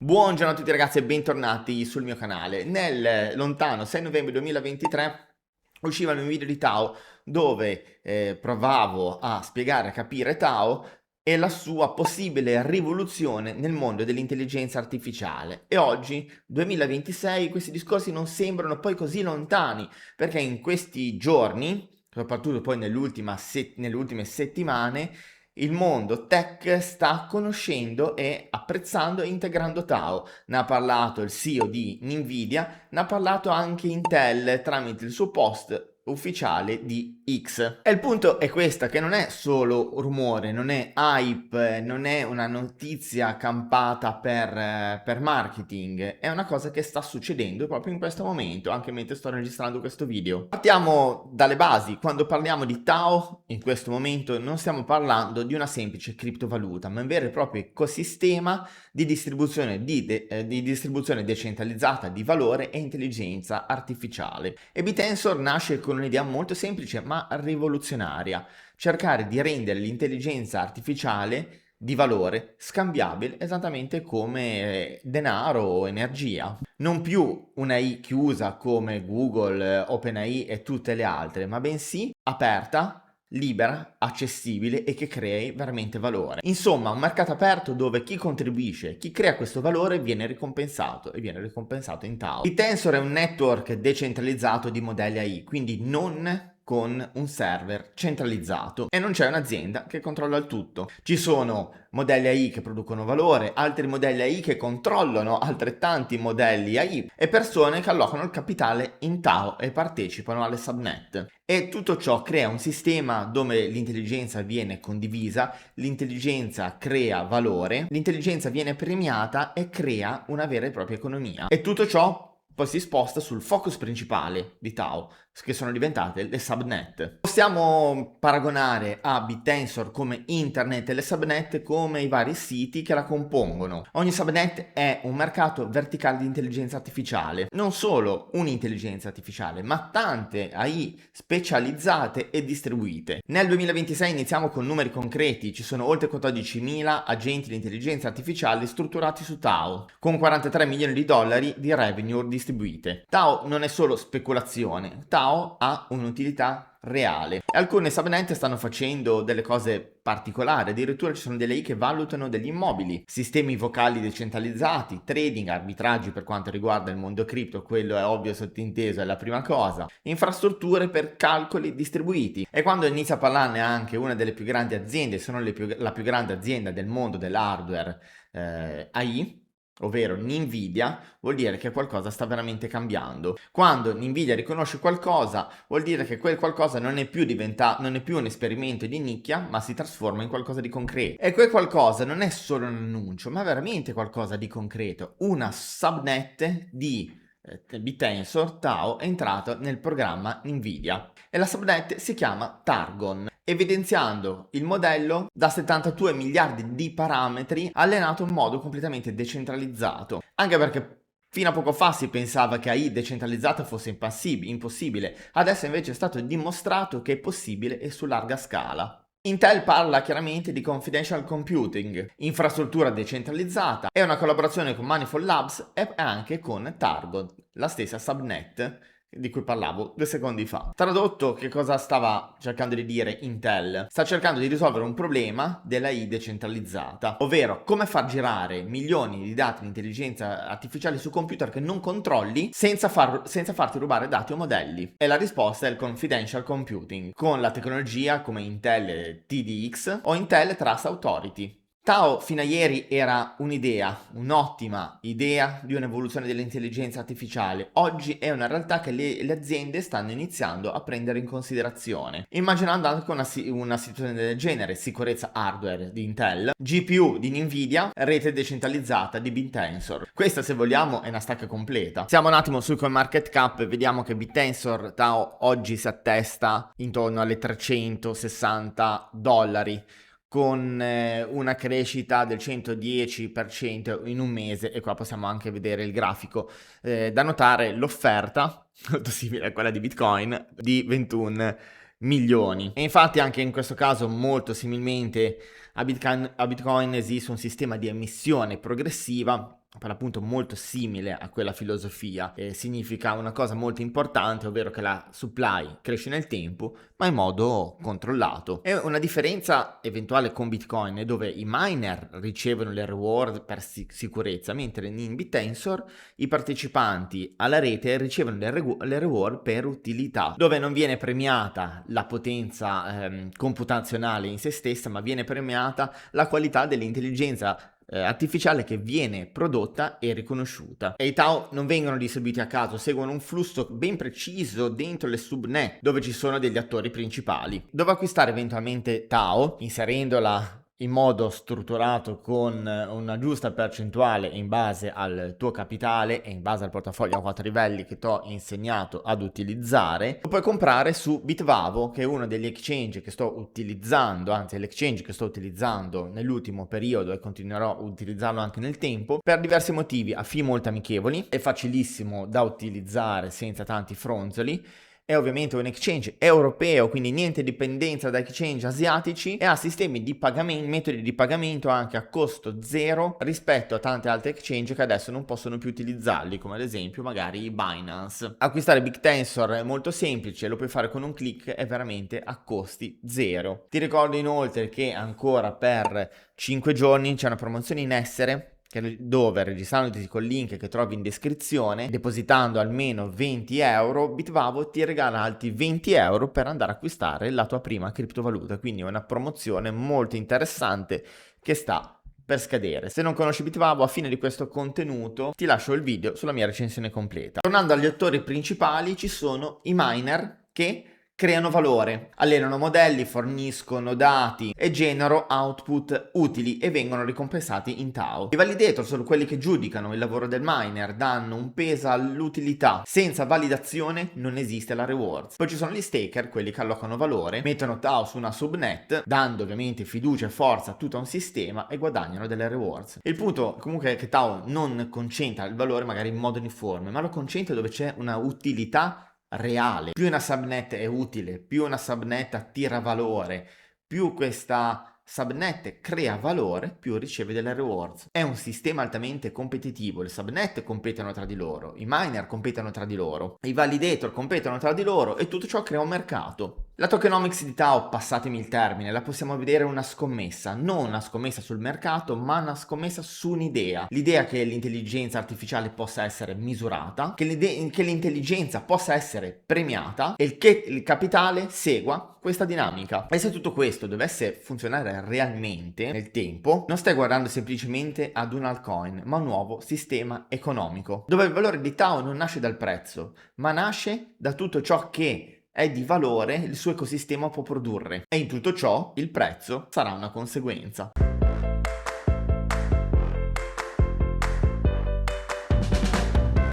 Buongiorno a tutti ragazzi e bentornati sul mio canale. Nel lontano 6 novembre 2023 usciva il mio video di Tao dove provavo a spiegare e capire Tao e la sua possibile rivoluzione nel mondo dell'intelligenza artificiale. E oggi, 2026, questi discorsi non sembrano poi così lontani, perché in questi giorni, soprattutto poi nelle ultime settimane, il mondo tech sta conoscendo e apprezzando e integrando Tao. Ne ha parlato il CEO di Nvidia, ne ha parlato anche Intel tramite il suo post ufficiale di X. E il punto è questo, che non è solo rumore, non è hype, non è una notizia campata per marketing, è una cosa che sta succedendo proprio in questo momento, anche mentre sto registrando questo video. Partiamo dalle basi. Quando parliamo di Tao, in questo momento non stiamo parlando di una semplice criptovaluta, ma un vero e proprio ecosistema di distribuzione, di distribuzione decentralizzata di valore e intelligenza artificiale. E BitTensor nasce con un'idea molto semplice ma rivoluzionaria: cercare di rendere l'intelligenza artificiale di valore scambiabile esattamente come denaro o energia. Non più una AI chiusa come Google, OpenAI e tutte le altre, ma bensì aperta, libera, accessibile e che crei veramente valore. Insomma, un mercato aperto dove chi contribuisce, chi crea questo valore viene ricompensato e viene ricompensato in Tao. Il Tensor è un network decentralizzato di modelli AI, quindi non con un server centralizzato e non c'è un'azienda che controlla il tutto. Ci sono modelli AI che producono valore, altri modelli AI che controllano altrettanti modelli AI e persone che allocano il capitale in Tao e partecipano alle subnet. E tutto ciò crea un sistema dove l'intelligenza viene condivisa, l'intelligenza crea valore, l'intelligenza viene premiata e crea una vera e propria economia. E tutto ciò poi si sposta sul focus principale di Tao, che sono diventate le subnet. Possiamo paragonare a BitTensor come internet e le subnet come i vari siti che la compongono. Ogni subnet è un mercato verticale di intelligenza artificiale, non solo un'intelligenza artificiale, ma tante AI specializzate e distribuite. Nel 2026 iniziamo con numeri concreti: ci sono oltre 14.000 agenti di intelligenza artificiale strutturati su Tao, con 43 milioni di dollari di revenue distribuite. Tao non è solo speculazione, Tao ha un'utilità reale. E alcune subnet stanno facendo delle cose particolari, addirittura ci sono delle AI che valutano degli immobili, sistemi vocali decentralizzati, trading, arbitraggi per quanto riguarda il mondo cripto, quello è ovvio sottinteso, è la prima cosa, infrastrutture per calcoli distribuiti. E quando inizia a parlarne anche una delle più grandi aziende, se non la più grande azienda del mondo dell'hardware AI, ovvero Nvidia, vuol dire che qualcosa sta veramente cambiando. Quando Nvidia riconosce qualcosa, vuol dire che quel qualcosa non è più un esperimento di nicchia, ma si trasforma in qualcosa di concreto. E quel qualcosa non è solo un annuncio, ma veramente qualcosa di concreto. Una subnet di BitTensor Tao è entrato nel programma Nvidia e la subnet si chiama Targon, evidenziando il modello da 72 miliardi di parametri allenato in modo completamente decentralizzato. Anche perché fino a poco fa si pensava che AI decentralizzata fosse impossibile, adesso invece è stato dimostrato che è possibile e su larga scala. Intel parla chiaramente di confidential computing, infrastruttura decentralizzata, è una collaborazione con Manifold Labs e anche con Targon, la stessa subnet di cui parlavo 2 secondi fa. Tradotto, che cosa stava cercando di dire Intel? Sta cercando di risolvere un problema della AI decentralizzata, ovvero come far girare milioni di dati di intelligenza artificiale su computer che non controlli senza farti rubare dati o modelli. E la risposta è il confidential computing, con la tecnologia come Intel TDX o Intel Trust Authority. Tao fino a ieri era un'idea, un'ottima idea di un'evoluzione dell'intelligenza artificiale. Oggi è una realtà che le aziende stanno iniziando a prendere in considerazione. Immaginando anche una situazione del genere: sicurezza hardware di Intel, GPU di Nvidia, rete decentralizzata di BitTensor. Questa, se vogliamo, è una stack completa. Siamo un attimo sul CoinMarketCap e vediamo che BitTensor Tao oggi si attesta intorno alle 360 dollari, con una crescita del 110% in un mese. E qua possiamo anche vedere il grafico. Da notare l'offerta, molto simile a quella di Bitcoin, di 21 milioni. E infatti anche in questo caso, molto similmente a Bitcoin, esiste un sistema di emissione progressiva per l'appunto molto simile a quella filosofia, significa una cosa molto importante, ovvero che la supply cresce nel tempo, ma in modo controllato. È una differenza eventuale con Bitcoin è dove i miner ricevono le reward per sicurezza, mentre in Bittensor i partecipanti alla rete ricevono le reward per utilità, dove non viene premiata la potenza computazionale in se stessa, ma viene premiata la qualità dell'intelligenza artificiale che viene prodotta e riconosciuta. E i DAO non vengono distribuiti a caso, seguono un flusso ben preciso dentro le subnet dove ci sono degli attori principali. Dove acquistare eventualmente DAO, inserendola in modo strutturato con una giusta percentuale in base al tuo capitale e in base al portafoglio a 4 livelli che ti ho insegnato ad utilizzare. Lo puoi comprare su Bitvavo, che è uno degli exchange che sto utilizzando, anzi è l'exchange che sto utilizzando nell'ultimo periodo e continuerò a utilizzarlo anche nel tempo, per diversi motivi, a fee molto amichevoli, è facilissimo da utilizzare senza tanti fronzoli. È ovviamente un exchange europeo, quindi niente dipendenza da exchange asiatici, e ha sistemi di pagamento, metodi di pagamento anche a costo zero rispetto a tante altre exchange che adesso non possono più utilizzarli, come ad esempio magari Binance. Acquistare Bittensor è molto semplice, lo puoi fare con un click, è veramente a costi zero. Ti ricordo inoltre che ancora per 5 giorni c'è una promozione in essere, dove registrandoti col link che trovi in descrizione, depositando almeno 20 euro, Bitvavo ti regala altri 20 euro per andare a acquistare la tua prima criptovaluta. Quindi è una promozione molto interessante che sta per scadere. Se non conosci Bitvavo, a fine di questo contenuto ti lascio il video sulla mia recensione completa. Tornando agli attori principali, ci sono i miner che creano valore, allenano modelli, forniscono dati e generano output utili e vengono ricompensati in DAO. I validator sono quelli che giudicano il lavoro del miner, danno un peso all'utilità. Senza validazione non esiste la rewards. Poi ci sono gli staker, quelli che allocano valore, mettono DAO su una subnet, dando ovviamente fiducia e forza a tutto un sistema e guadagnano delle rewards. Il punto comunque è che DAO non concentra il valore magari in modo uniforme, ma lo concentra dove c'è una utilità reale. Più una subnet è utile, più una subnet attira valore, più questa subnet crea valore, più riceve delle rewards. È un sistema altamente competitivo, le subnet competono tra di loro, i miner competono tra di loro, i validator competono tra di loro e tutto ciò crea un mercato. La tokenomics di DAO, passatemi il termine, la possiamo vedere una scommessa, non una scommessa sul mercato, ma una scommessa su un'idea. L'idea che l'intelligenza artificiale possa essere misurata, che l'intelligenza possa essere premiata e che il capitale segua questa dinamica. E se tutto questo dovesse funzionare realmente nel tempo, non stai guardando semplicemente ad un altcoin, ma un nuovo sistema economico, dove il valore di DAO non nasce dal prezzo, ma nasce da tutto ciò che è di valore il suo ecosistema può produrre, e in tutto ciò il prezzo sarà una conseguenza.